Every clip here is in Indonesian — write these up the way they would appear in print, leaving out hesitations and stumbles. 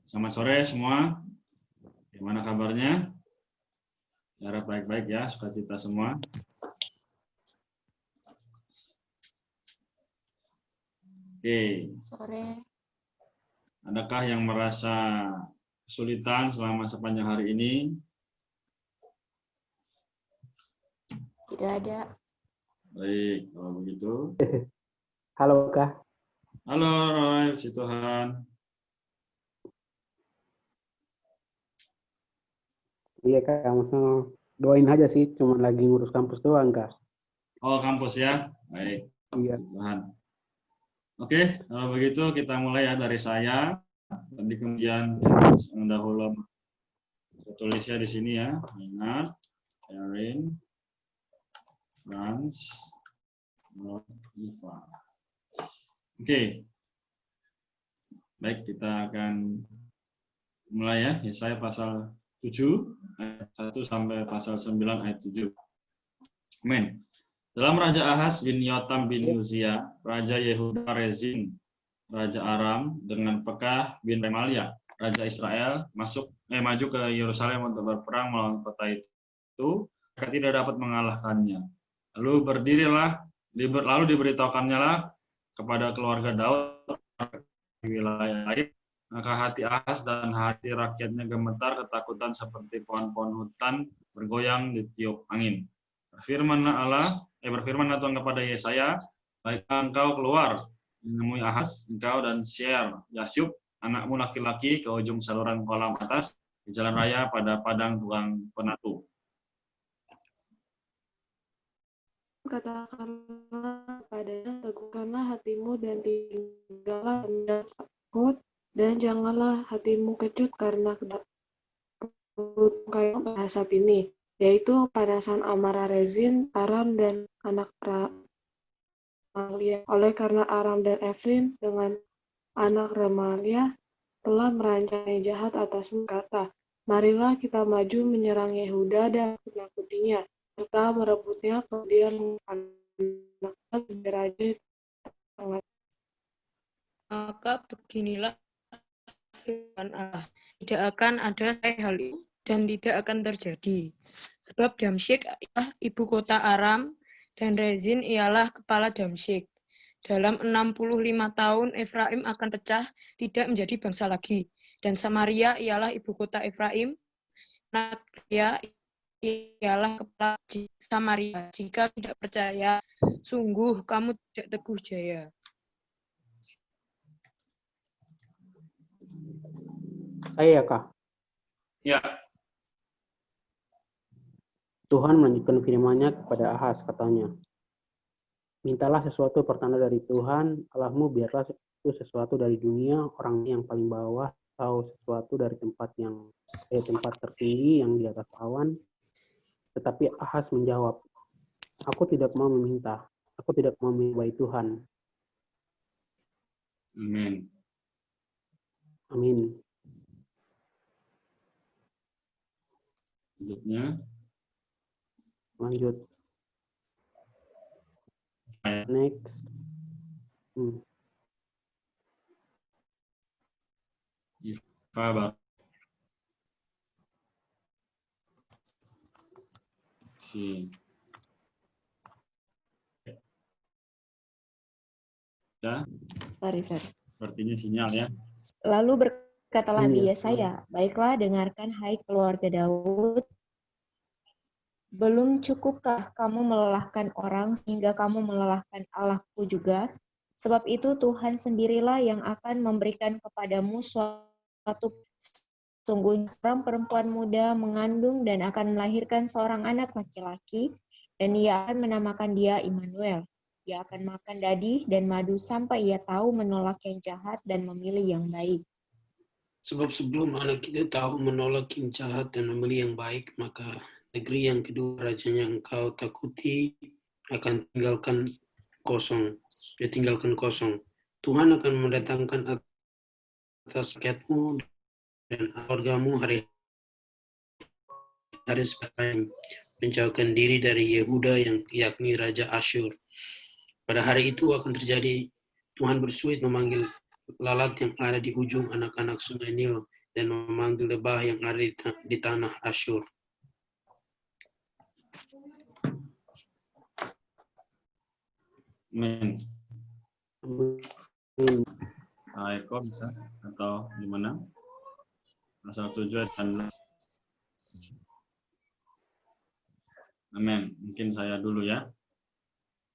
Selamat sore semua. Gimana kabarnya? Harap baik-baik ya, sukacita semua. Oke. Sore. Adakah yang merasa kesulitan selama sepanjang hari ini? Tidak ada. Baik, kalau begitu. Halo Kak. Halo Roy, puji Tuhan. Iya Kak, maksudnya doain aja sih, cuma lagi ngurus kampus doang Kak. Oh, kampus ya? Baik, Iya. puji Tuhan. Oke, kalau begitu kita mulai ya dari saya. Nanti kemudian yang dahulu tulisnya di sini ya. Ingat, Erin, Frans, Iva. Oke. Baik, kita akan mulai ya. Yesaya pasal 7 ayat 1 sampai pasal 9 ayat 7. Amin. Dalam Raja Ahaz bin Yotam bin Uzia, Raja Yehuda Rezin, Raja Aram dengan Pekah bin Remalia, Raja Israel maju ke Yerusalem untuk berperang melawan kota itu, mereka tidak dapat mengalahkannya. Lalu diberitahukannya lah kepada keluarga Daud di wilayah lain, maka hati Ahaz dan hati rakyatnya gemetar ketakutan seperti pohon-pohon hutan bergoyang ditiup angin. Berfirmanlah Tuhan kepada Yesaya, baiklah engkau keluar menemui Ahaz, engkau dan Syer Yasyub, anakmu laki-laki, ke ujung saluran kolam atas di jalan raya pada padang tukang penatu. Katakanlah padanya, teguhkanlah hatimu dan tinggallah takut, dan janganlah hatimu kecut karena kayak asap ini, yaitu panasan amarah Rezin, Aram dan anak Remalia. Oleh karena Aram dan Efrin dengan anak Remalia telah merancang yang jahat atasmu, kata, marilah kita maju menyerang Yehuda dan menakutinya, serta merebutnya, kemudian menganakkan raja tengah. Maka beginilah firman Allah, tidak akan ada hal itu dan tidak akan terjadi. Sebab Damsyik ialah ibu kota Aram dan Rezin ialah kepala Damsyik. Dalam 65 tahun Efraim akan pecah, tidak menjadi bangsa lagi. Dan Samaria ialah ibu kota Efraim, Natria ialah kepala Samaria. Jika tidak percaya, sungguh kamu tidak teguh jaya. Saya Kak. Ya. Tuhan melanjutkan firman-Nya kepada Ahaz, katanya, mintalah sesuatu pertanda dari Tuhan Allahmu, biarlah itu sesuatu dari dunia, orang yang paling bawah, atau sesuatu dari tempat tertinggi yang di atas awan. Tetapi Ahaz menjawab, aku tidak mau meminta, aku tidak mau menyembah Tuhan. Amin. Amin. Selanjutnya. Lanjut. Next. Iva si. Ya. Sorry. Sepertinya sinyal ya. Lalu berkatalah Nabi Yesaya, baiklah dengarkan hai keluarga Daud, belum cukupkah kamu melelahkan orang sehingga kamu melelahkan Allahku juga? Sebab itu Tuhan sendirilah yang akan memberikan kepadamu suatu, sungguhnya seorang perempuan muda mengandung dan akan melahirkan seorang anak laki-laki, dan ia akan menamakan dia Immanuel. Ia akan makan dadi dan madu sampai ia tahu menolak yang jahat dan memilih yang baik. Sebab sebelum anak itu tahu menolak yang jahat dan memilih yang baik, maka negeri yang kedua rajanya engkau takuti akan tinggalkan kosong. Tuhan akan mendatangkan atas rakyatmu dan keluargamu hari sepanjang menjauhkan diri dari Yehuda yang yakni Raja Asyur. Pada hari itu akan terjadi, Tuhan bersuit memanggil lalat yang ada di ujung anak-anak sungai Nil dan memanggil lebah yang ada di tanah Asyur. Amin. Amin. Eko bisa atau gimana? Pasal 7 ayat 16. Amin. Mungkin saya dulu ya.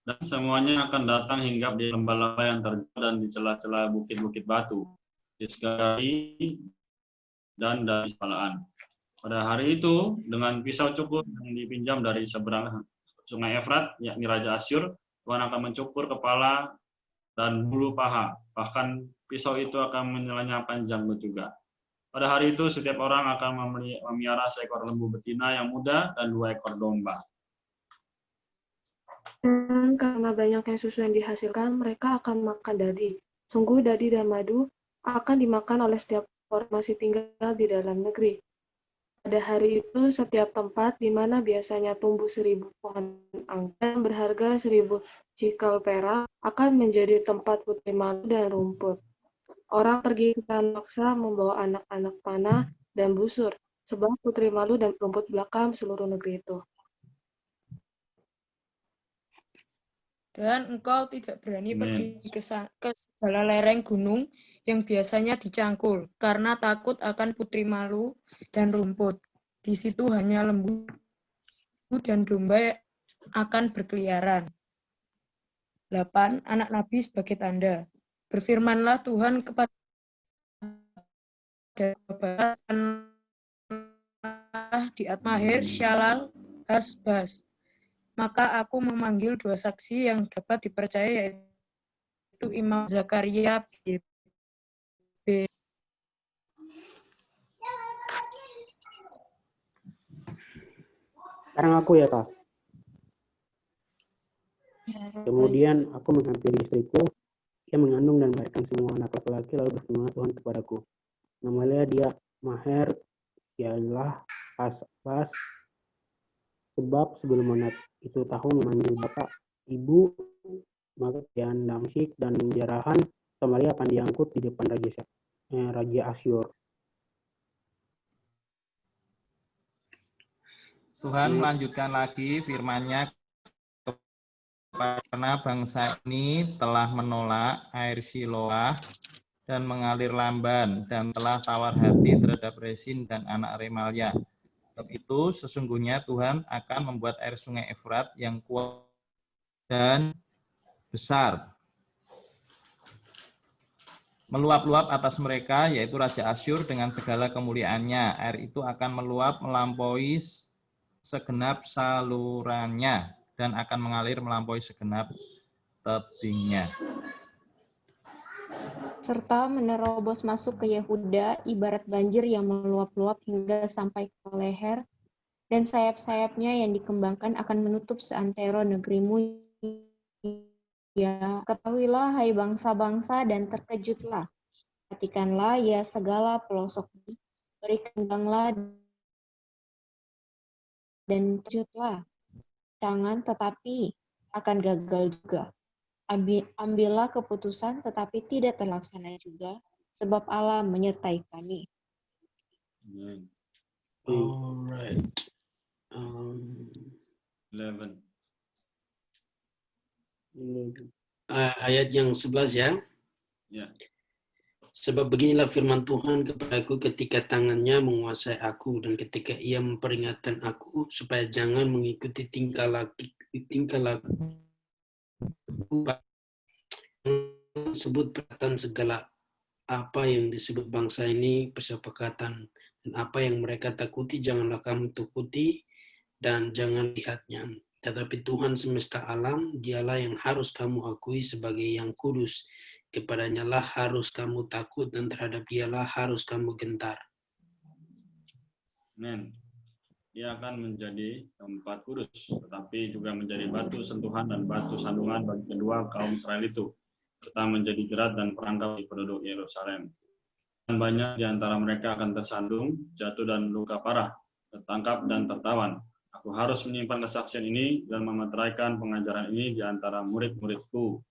Dan semuanya akan datang hingga di lembah-lembah yang terjal dan di celah-celah bukit-bukit batu, di sekali dan dari sepalaan. Pada hari itu, dengan pisau cukur yang dipinjam dari seberang sungai Efrat, yakni Raja Asyur, Tuhan akan mencukur kepala dan bulu paha. Bahkan pisau itu akan menyelanya panjang juga. Pada hari itu, setiap orang akan memelihara seekor lembu betina yang muda dan 2 ekor domba. Dan karena banyaknya susu yang dihasilkan, mereka akan makan dadi. Sungguh dadi dan madu akan dimakan oleh setiap orang masih tinggal di dalam negeri. Pada hari itu, setiap tempat di mana biasanya tumbuh 1000 pohon anggur yang berharga 1000 shekel perak akan menjadi tempat putri malu dan rumput. Orang pergi ke sana paksa membawa anak-anak panah dan busur, sebab putri malu dan rumput belakang seluruh negeri itu. Dan engkau tidak berani Amin. pergi ke segala lereng gunung yang biasanya dicangkul, karena takut akan putri malu dan rumput. Di situ hanya lembu dan domba akan berkeliaran. 8. Anak nabi sebagai tanda. Berfirmanlah Tuhan kepada di Atmahir, Syalal, Hasbas. Maka aku memanggil 2 saksi yang dapat dipercaya, yaitu Imam Zakaria b. Sekarang aku ya, Kak. Kemudian aku menghampiri istriku, ia mengandung dan melahirkan semua anak laki-laki, lalu berfirmanlah Tuhan kepadaku, namanya dia Maher, ialah Hasbas, sebab sebelum anak itu tahu memanggil bapak, ibu, maka kerajaan Damsyik dan jarahan Samaria akan diangkut di depan Raja Asyur. Tuhan melanjutkan lagi firman-Nya, karena bangsa ini telah menolak air Siloah dan mengalir lamban dan telah tawar hati terhadap Resin dan anak Remalia. Sebab itu sesungguhnya Tuhan akan membuat air sungai Efrat yang kuat dan besar meluap-luap atas mereka, yaitu Raja Asyur dengan segala kemuliaannya. Air itu akan meluap melampaui segenap salurannya dan akan mengalir melampaui segenap tebingnya. Serta menerobos masuk ke Yehuda, ibarat banjir yang meluap-luap hingga sampai ke leher, dan sayap-sayapnya yang dikembangkan akan menutup seantero negerimu. Ya, ketahuilah hai bangsa-bangsa dan terkejutlah. Perhatikanlah ya segala pelosoknya, berkembanglah dan terkejutlah. Jangan tetapi akan gagal juga. Ambillah keputusan tetapi tidak terlaksana juga, sebab Allah menyertai kami. Alright. 11. Ayat yang 11 ya. Ya. Sebab beginilah firman Tuhan kepadaku ketika tangannya menguasai aku dan ketika ia memperingatkan aku supaya jangan mengikuti tingkah laku sebut perkataan segala apa yang disebut bangsa ini persepakatan, dan apa yang mereka takuti janganlah kamu takuti dan jangan lihatnya. Tetapi Tuhan semesta alam, dialah yang harus kamu akui sebagai yang kudus. Kepadanya lah harus kamu takut dan terhadap dialah harus kamu gentar. Amin. Ia akan menjadi tempat kudus, tetapi juga menjadi batu sentuhan dan batu sandungan bagi kedua kaum Israel itu, serta menjadi jerat dan perangkap di penduduk Yerusalem. Dan banyak di antara mereka akan tersandung, jatuh dan luka parah, tertangkap dan tertawan. Aku harus menyimpan kesaksian ini dan memeteraikan pengajaran ini di antara murid-muridku.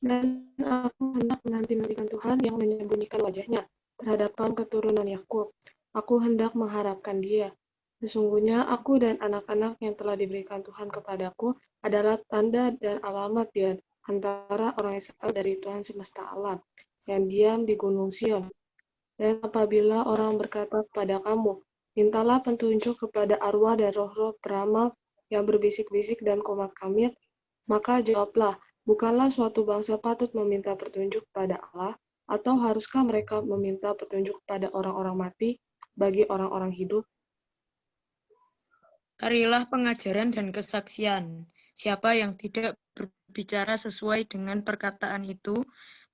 Dan aku hendak menanti-nantikan Tuhan yang menyembunyikan wajahnya terhadap kaum keturunan Yakub. Aku hendak mengharapkan Dia. Sesungguhnya aku dan anak-anak yang telah diberikan Tuhan kepadaku adalah tanda dan alamat di antara orang Israel dari Tuhan semesta alam yang diam di Gunung Sion. Dan apabila orang berkata kepada kamu, mintalah petunjuk kepada arwah dan roh-roh beramal yang berbisik-bisik dan komat-kamit, maka jawablah, bukanlah suatu bangsa patut meminta petunjuk kepada Allah, atau haruskah mereka meminta petunjuk kepada orang-orang mati bagi orang-orang hidup? Carilah pengajaran dan kesaksian. Siapa yang tidak berbicara sesuai dengan perkataan itu,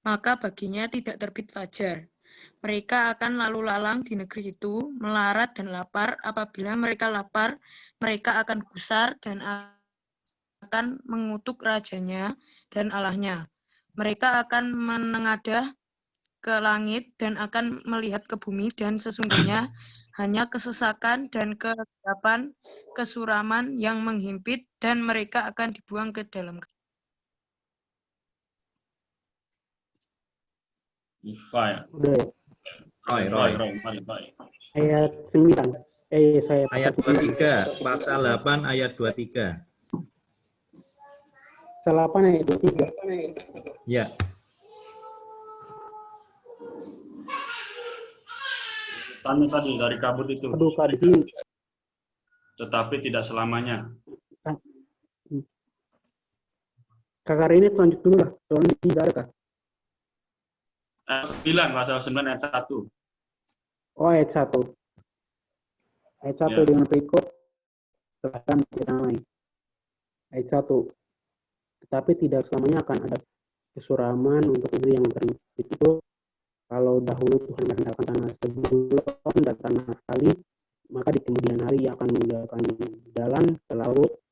maka baginya tidak terbit fajar. Mereka akan lalu lalang di negeri itu, melarat dan lapar. Apabila mereka lapar, mereka akan gusar dan akan mengutuk rajanya dan Allahnya. Mereka akan menengadah ke langit dan akan melihat ke bumi, dan sesungguhnya hanya kesesakan dan kegelapan, kesuraman yang menghimpit, dan mereka akan dibuang ke dalam. Ifa ya. Udah ya. Roy. Ayat 9. Ayat 23, pasal 8 ayat 23. Pasal 8 ayat 23. Ya. Tanya tadi dari kabut itu. Aduh, Kak, di sini. Tetapi tidak selamanya. Kakak ini lanjut dulu lah. Soalnya tidak ada, Kak. 9, pasal 9 ayat 1. Oh, ayat 1. Ayat 1 Ya. dengan berikut silahkan damai. Ayat 1. Tetapi tidak selamanya akan ada kesuraman untuk negeri yang terhimpit itu. Kalau dahulu Tuhan merendahkan tanah Sebulon dan tanah Naftali, maka di kemudian hari ia akan meninggalkan jalan ke laut,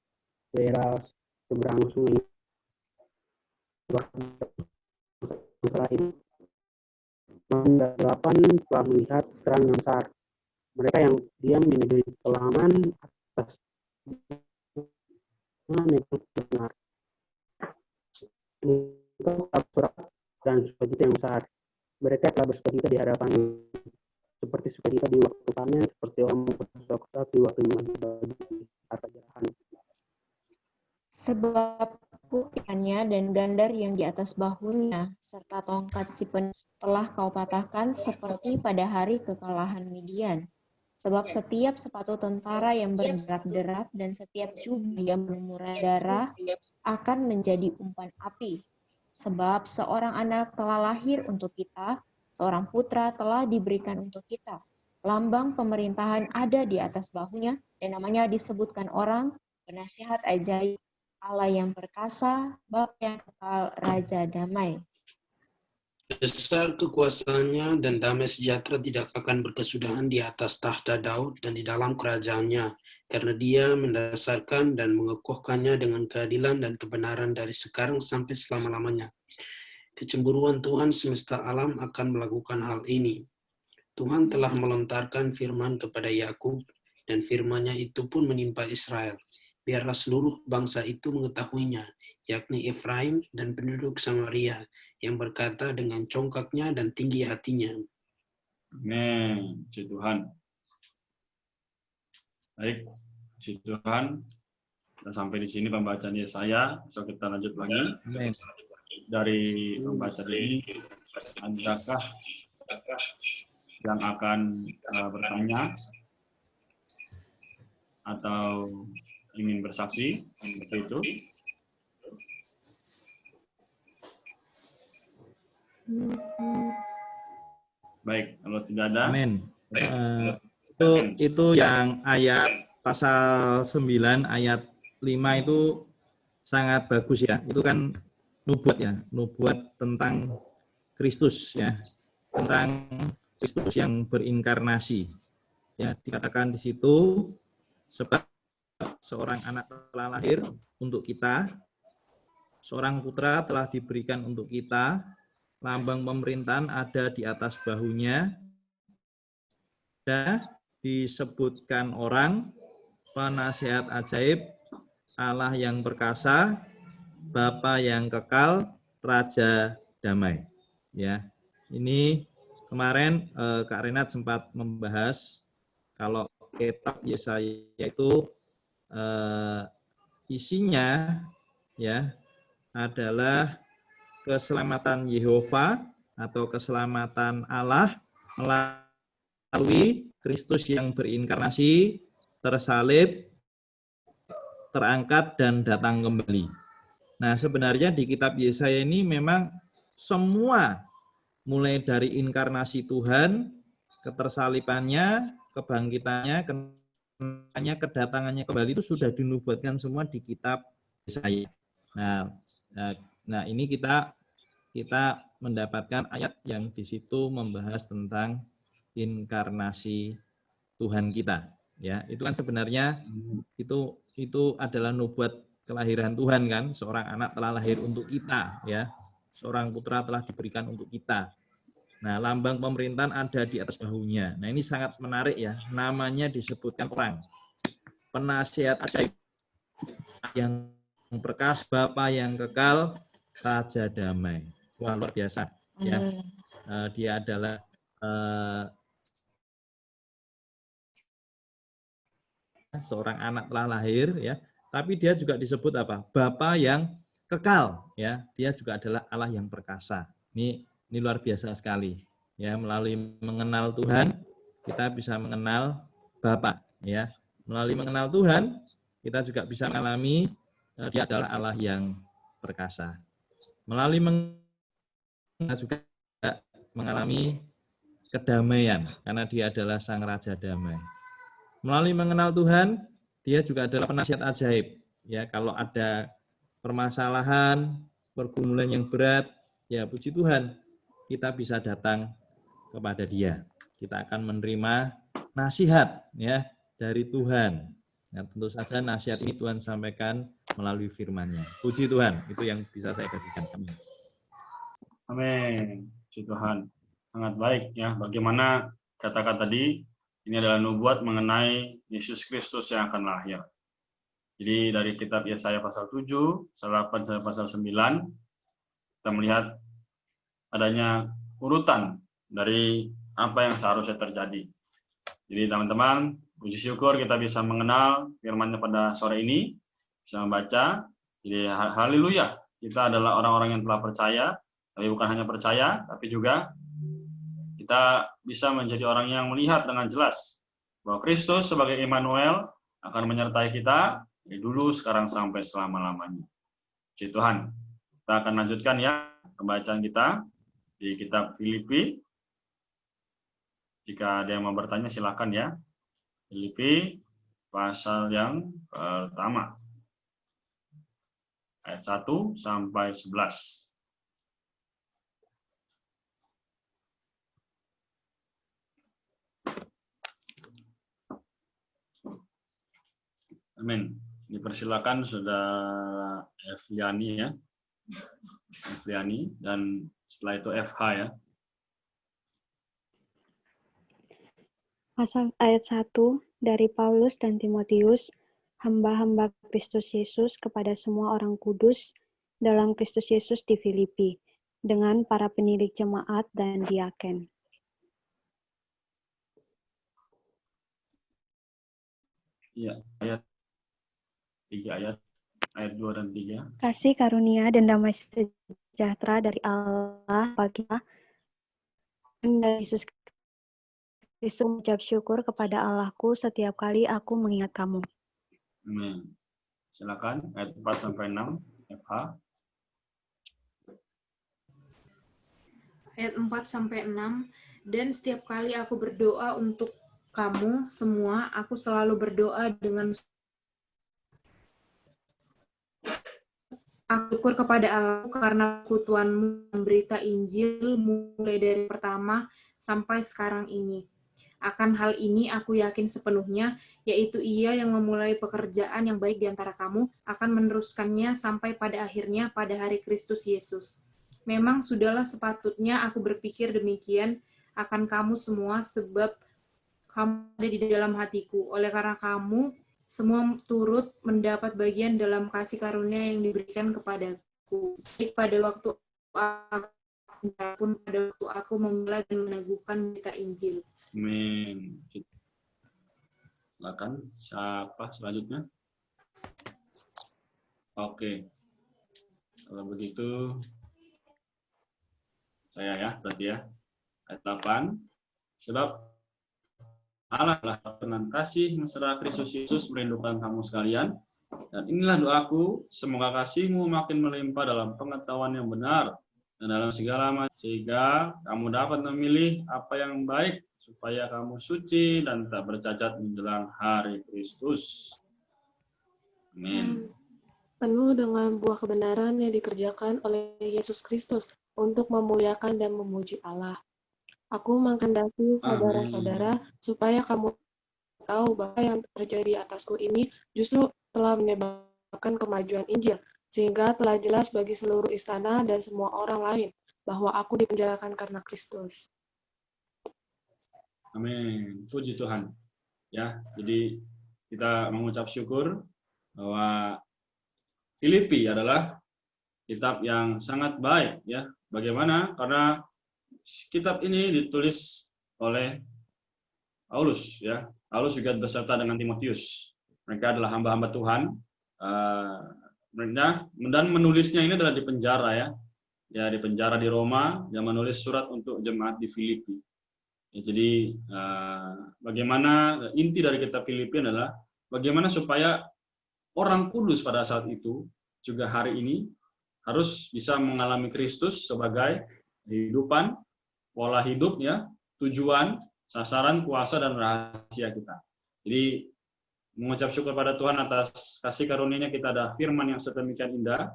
daerah seberang sungai lain. Delapan telah melihat terang yang besar. Mereka yang diam di negeri kelaman atas benar. Untuk surat dan sukacita yang besar. Mereka telah bersukacita di hadapan seperti sukacita di waktu panen, seperti orang bersuka di waktu membagi harta jarahan. Sebab kutipannya dan gandar yang di atas bahunya, serta tongkat si telah kau patahkan seperti pada hari kekalahan Midian. Sebab setiap sepatu tentara yang berderak-derak dan setiap jubah yang berlumuran darah akan menjadi umpan api. Sebab seorang anak telah lahir untuk kita, seorang putra telah diberikan untuk kita. Lambang pemerintahan ada di atas bahunya, dan namanya disebutkan orang, penasihat ajaib, Allah yang perkasa, Bapa yang kekal, Raja damai. Besar kekuasaannya dan damai sejahtera tidak akan berkesudahan di atas tahta Daud dan di dalam kerajaannya, karena dia mendasarkan dan mengokohkannya dengan keadilan dan kebenaran dari sekarang sampai selama-lamanya. Kecemburuan Tuhan semesta alam akan melakukan hal ini. Tuhan telah melontarkan firman kepada Yakub, dan firman-Nya itu pun menimpa Israel. Biarlah seluruh bangsa itu mengetahuinya, yakni Efraim dan penduduk Samaria, yang berkata dengan congkaknya dan tinggi hatinya. Amin. Puji Tuhan. Baik, puji Tuhan. Kita sampai di sini pembacaan Yesaya. So kita lanjut lagi. Amin. Dari pembacaan ini, adakah yang akan bertanya atau ingin bersaksi seperti itu? Baik, kalau tidak ada. Amin. Itu yang ayat pasal 9 ayat 5 itu sangat bagus ya. Itu kan nubuat ya, nubuat tentang Kristus ya. Tentang Kristus yang berinkarnasi. Ya, dikatakan di situ sebab seorang anak telah lahir untuk kita, seorang putra telah diberikan untuk kita, lambang pemerintahan ada di atas bahunya, dan disebutkan orang, penasihat ajaib, Allah yang perkasa, Bapa yang kekal, Raja Damai. Ya, ini kemarin Kak Renat sempat membahas kalau kitab Yesaya itu isinya ya adalah keselamatan Yehova atau keselamatan Allah melalui Kristus yang berinkarnasi, tersalib, terangkat, dan datang kembali. Nah, sebenarnya di kitab Yesaya ini memang semua, mulai dari inkarnasi Tuhan, ketersalibannya, kebangkitannya, kedatangannya kembali itu sudah dinubuatkan semua di kitab Yesaya. Nah, ini kita mendapatkan ayat yang di situ membahas tentang inkarnasi Tuhan kita. Ya, itu kan sebenarnya itu adalah nubuat kelahiran Tuhan kan, seorang anak telah lahir untuk kita, ya, seorang putra telah diberikan untuk kita. Nah, lambang pemerintahan ada di atas bahunya. Nah, ini sangat menarik ya, namanya disebutkan orang, penasihat ajaib, yang perkasa, Bapa yang kekal, Raja Damai. Wah, luar biasa ya. Dia adalah seorang anak telah lahir ya, tapi dia juga disebut apa? Bapa yang kekal ya. Dia juga adalah Allah yang perkasa. Ini luar biasa sekali ya. Melalui mengenal Tuhan kita bisa mengenal Bapa ya. Melalui mengenal Tuhan kita juga bisa mengalami dia adalah Allah yang perkasa. Melalui kita juga mengalami kedamaian karena dia adalah Sang Raja Damai. Melalui mengenal Tuhan, dia juga adalah penasihat ajaib. Ya, kalau ada permasalahan, pergumulan yang berat, ya puji Tuhan, kita bisa datang kepada Dia. Kita akan menerima nasihat ya dari Tuhan. Nah, tentu saja nasihat ini Tuhan sampaikan melalui firman-Nya. Puji Tuhan, itu yang bisa saya bagikan. Amin. Puji Tuhan. Sangat baik ya. Bagaimana kata-kata tadi, ini adalah nubuat mengenai Yesus Kristus yang akan lahir. Jadi dari kitab Yesaya pasal 7, pasal 8 sampai pasal 9, kita melihat adanya urutan dari apa yang seharusnya terjadi. Jadi teman-teman, puji syukur kita bisa mengenal firman-Nya pada sore ini, bisa membaca. Jadi haleluya, kita adalah orang-orang yang telah percaya, tapi bukan hanya percaya, tapi juga kita bisa menjadi orang yang melihat dengan jelas bahwa Kristus sebagai Immanuel akan menyertai kita dari dulu, sekarang, sampai selama-lamanya. Puji Tuhan. Kita akan lanjutkan ya pembacaan kita di kitab Filipi. Jika ada yang mau bertanya silakan ya. Filipi pasal yang pertama. Ayat 1 sampai 11. Amin. Dipersilakan Saudara Efliani ya. Efliani, dan setelah itu FH ya. Pasal ayat 1 dari Paulus dan Timotius, hamba-hamba Kristus Yesus kepada semua orang kudus dalam Kristus Yesus di Filipi, dengan para penilik jemaat dan diaken. Iya, ayat 3 ayat 2 dan 3. Kasih karunia dan damai sejahtera dari Allah bagi kita dan dari Yesus Kristus, mengucap syukur kepada Allahku setiap kali aku mengingat kamu. Amin. Silakan ayat 4 sampai 6 FH. Ayat 4 sampai 6, dan setiap kali aku berdoa untuk kamu semua, aku selalu berdoa dengan aku syukur kepada Allah karena persekutuanmu memberita Injil mulai dari pertama sampai sekarang ini. Akan hal ini aku yakin sepenuhnya, yaitu Ia yang memulai pekerjaan yang baik di antara kamu akan meneruskannya sampai pada akhirnya pada hari Kristus Yesus. Memang sudahlah sepatutnya aku berpikir demikian akan kamu semua, sebab kamu ada di dalam hatiku. Oleh karena kamu semua turut mendapat bagian dalam kasih karunia yang diberikan kepadaku, baik pada waktu pun pada waktu aku membela dan meneguhkan berita Injil. Amin. Silakan, siapa selanjutnya? Oke. Kalau begitu, saya ya, berarti ya. Ayat 8. Sebab Allah telah dengan kasih mesra Kristus Yesus merindukan kamu sekalian. Dan inilah doaku, semoga kasihmu makin melimpah dalam pengetahuan yang benar dan dalam segala macam, sehingga kamu dapat memilih apa yang baik, supaya kamu suci dan tak bercacat menjelang hari Kristus. Amin. Penuh dengan buah kebenaran yang dikerjakan oleh Yesus Kristus untuk memuliakan dan memuji Allah. Aku menghendaki saudara-saudara supaya kamu tahu bahwa yang terjadi atasku ini justru telah menyebabkan kemajuan Injil, sehingga telah jelas bagi seluruh istana dan semua orang lain bahwa aku dipenjarakan karena Kristus. Amin. Puji Tuhan. Ya, jadi kita mengucap syukur bahwa Filipi adalah kitab yang sangat baik, ya. Bagaimana? Karena kitab ini ditulis oleh Paulus, ya. Paulus juga beserta dengan Timotius. Mereka adalah hamba-hamba Tuhan. Dan menulisnya ini adalah di penjara, ya. Ya, di penjara di Roma, yang menulis surat untuk jemaat di Filipi. Ya, jadi bagaimana inti dari kitab Filipi adalah bagaimana supaya orang kudus pada saat itu juga hari ini harus bisa mengalami Kristus sebagai kehidupan, pola hidup, ya, tujuan, sasaran, kuasa, dan rahasia kita. Jadi mengucap syukur pada Tuhan atas kasih karunia-Nya, kita ada firman yang sedemikian indah.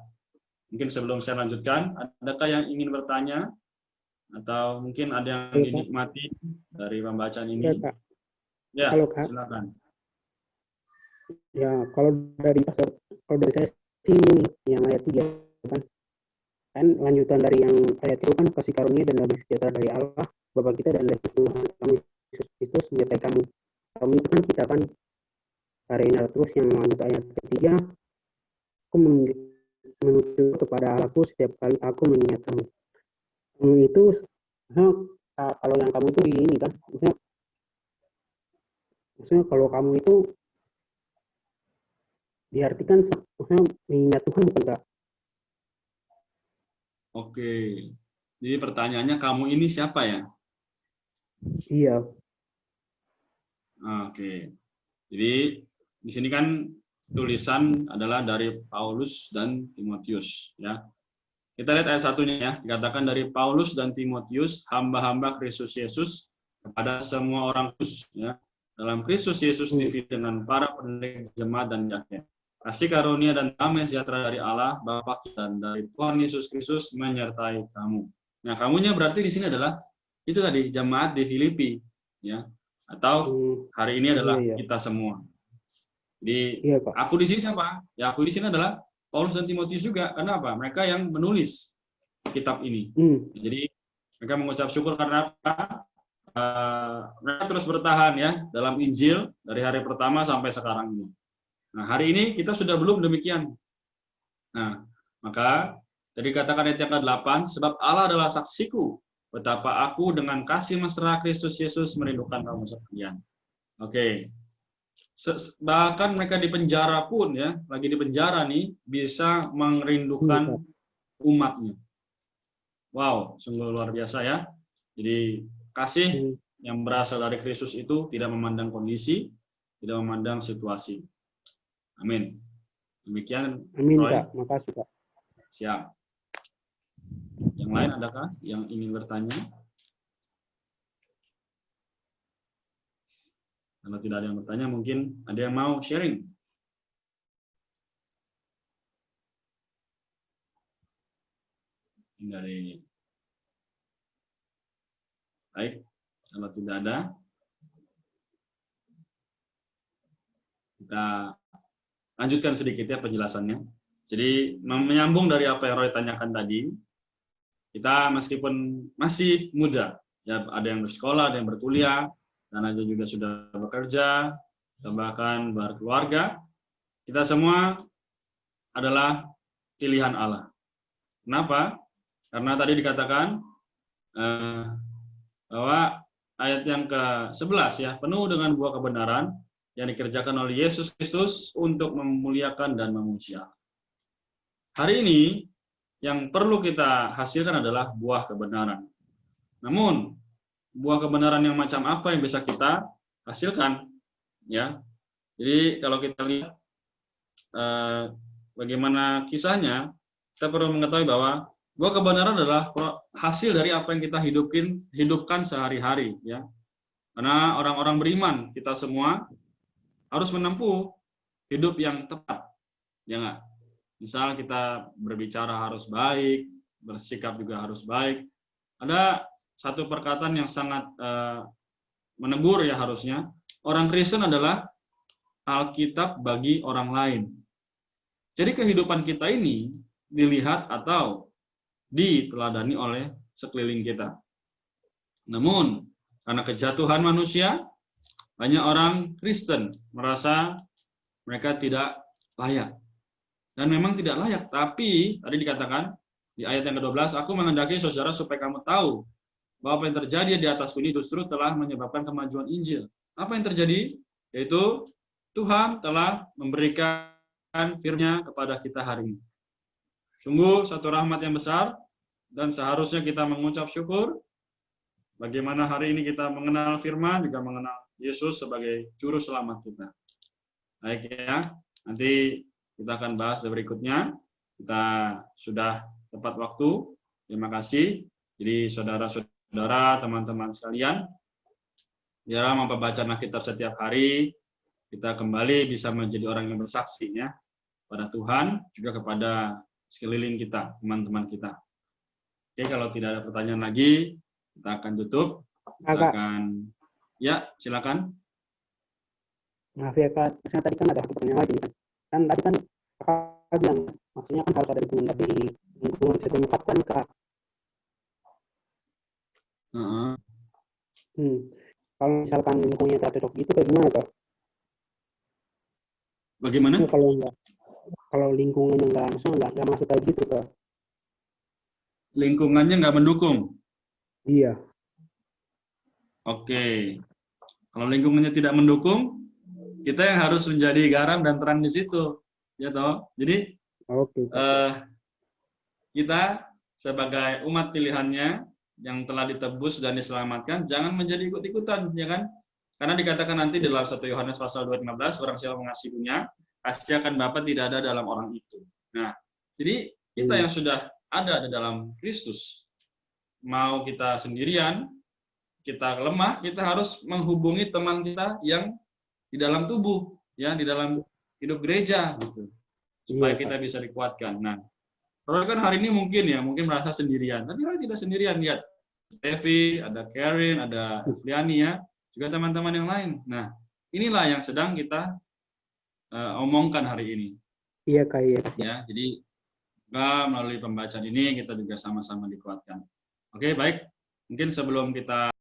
Mungkin sebelum saya lanjutkan, adakah yang ingin bertanya? Atau mungkin ada yang dinikmati dari pembacaan ini? Ya, silakan. Ya, kalau dari saya sih yang ayat 3 kan lanjutan dari yang ayat itu kan, kasih karunia dan damai sejahtera dari Allah Bapa kita dan dari Tuhan kami Yesus Kristus menyertai kamu. Kamu itu kan kita kan hari ini. Terus yang lanjut ayat ketiga, aku menuju kepada Allahku setiap kali aku mengingat kamu. Itu kalau yang kamu itu di ini kan, maksudnya kalau kamu itu diartikan maksudnya mengingat Tuhan, bukan Kak? Oke. Jadi pertanyaannya, kamu ini siapa ya? Iya. Oke. Jadi di sini kan tulisan adalah dari Paulus dan Timotius, ya. Kita lihat ayat 1-nya, ya. Dikatakan dari Paulus dan Timotius, hamba-hamba Kristus Yesus kepada semua orang kudus, ya, dalam Kristus Yesus TV, dengan para pendiri jemaat dan jemaat. Kasih karunia dan damai sejahtera dari Allah Bapa dan dari Tuhan Yesus Kristus menyertai kamu. Nah, kamunya berarti di sini adalah itu tadi, jemaat di Filipi, ya. Atau hari ini adalah kita semua. Jadi aku di sini siapa? Ya, aku di sini adalah Paulus dan Timotius juga. Karena apa? Mereka yang menulis kitab ini. Jadi mereka mengucap syukur karena apa? Mereka terus bertahan, ya, dalam Injil dari hari pertama sampai sekarang ini. Nah, hari ini kita sudah belum demikian. Nah, maka dari katakan ayat yang ke-8, sebab Allah adalah saksiku betapa aku dengan kasih mesra Kristus Yesus merindukan kamu sekalian. Oke. Bahkan mereka di penjara pun, ya, lagi di penjara nih, bisa merindukan umatnya. Wow, sungguh luar biasa, ya. Jadi kasih yang berasal dari Kristus itu tidak memandang kondisi, tidak memandang situasi. Amin. Demikian. Amin, Roy. Kak. Makasih, Kak. Siap. Yang lain adakah yang ingin bertanya? Kalau tidak ada yang bertanya, mungkin ada yang mau sharing. Dari baik, kalau tidak ada, kita lanjutkan sedikit, ya, penjelasannya. Jadi menyambung dari apa yang Roy tanyakan tadi, kita meskipun masih muda, ya, ada yang bersekolah, ada yang berkuliah, dan ada juga sudah bekerja, bahkan berkeluarga, kita semua adalah pilihan Allah. Kenapa? Karena tadi dikatakan bahwa ayat yang ke-11 ya, penuh dengan buah kebenaran yang dikerjakan oleh Yesus Kristus untuk memuliakan dan memuji Allah. Hari ini yang perlu kita hasilkan adalah buah kebenaran. Namun, buah kebenaran yang macam apa yang bisa kita hasilkan? Ya, jadi kalau kita lihat bagaimana kisahnya, kita perlu mengetahui bahwa buah kebenaran adalah hasil dari apa yang kita hidupkan sehari-hari. Ya, karena orang-orang beriman kita semua harus menempuh hidup yang tepat, ya nggak? Misal kita berbicara harus baik, bersikap juga harus baik. Ada satu perkataan yang sangat menegur ya harusnya. Orang Kristen adalah Alkitab bagi orang lain. Jadi kehidupan kita ini dilihat atau diteladani oleh sekeliling kita. Namun, karena kejatuhan manusia, banyak orang Kristen merasa mereka tidak layak. Dan memang tidak layak, tapi tadi dikatakan di ayat yang ke-12, aku menghendaki saudara supaya kamu tahu bahwa apa yang terjadi di atasku ini justru telah menyebabkan kemajuan Injil. Apa yang terjadi? Yaitu Tuhan telah memberikan firman-Nya kepada kita hari ini. Sungguh satu rahmat yang besar, dan seharusnya kita mengucap syukur bagaimana hari ini kita mengenal firman, juga mengenal Yesus sebagai juru selamat kita. Baik ya, nanti kita akan bahas berikutnya. Kita sudah tepat waktu. Terima kasih. Jadi saudara-saudara, teman-teman sekalian, biarlah membaca Alkitab setiap hari, kita kembali bisa menjadi orang yang bersaksi ya pada Tuhan, juga kepada sekeliling kita, teman-teman kita. Oke, kalau tidak ada pertanyaan lagi, kita akan tutup. Kita akan, ya silakan. Maaf ya Kak, maksudnya tadi kan ada satu pertanyaan lagi kan. Kan tadi kan Kakak bilang, maksudnya kan harus ada dukungan dari lingkungan setempat kan Kak. Kalau misalkan lingkungannya tidak cocok itu kayak gimana Kak? Bagaimana? Kalau lingkungannya nggak masuk kayak gitu Kak. Lingkungannya nggak mendukung? Iya. Oke. Kalau lingkungannya tidak mendukung, kita yang harus menjadi garam dan terang di situ. Ya toh? Jadi kita sebagai umat pilihannya yang telah ditebus dan diselamatkan, jangan menjadi ikut-ikutan, ya kan? Karena dikatakan nanti di dalam 1 Yohanes pasal 2:15, orang siapa mengasihi dunia, kasih akan Bapa tidak ada dalam orang itu. Nah, jadi kita yang sudah ada di dalam Kristus, mau kita sendirian, kita lemah, kita harus menghubungi teman kita yang di dalam tubuh, ya, di dalam hidup gereja, gitu, supaya kita bisa dikuatkan. Nah, kalau kan hari ini mungkin merasa sendirian, tapi hari tidak sendirian. Lihat, Steffi, ada Karen, ada Liani ya, juga teman-teman yang lain. Nah, inilah yang sedang kita omongkan hari ini. Iya Kak, iya. Ya, jadi melalui pembacaan ini kita juga sama-sama dikuatkan. Oke, baik. Mungkin sebelum kita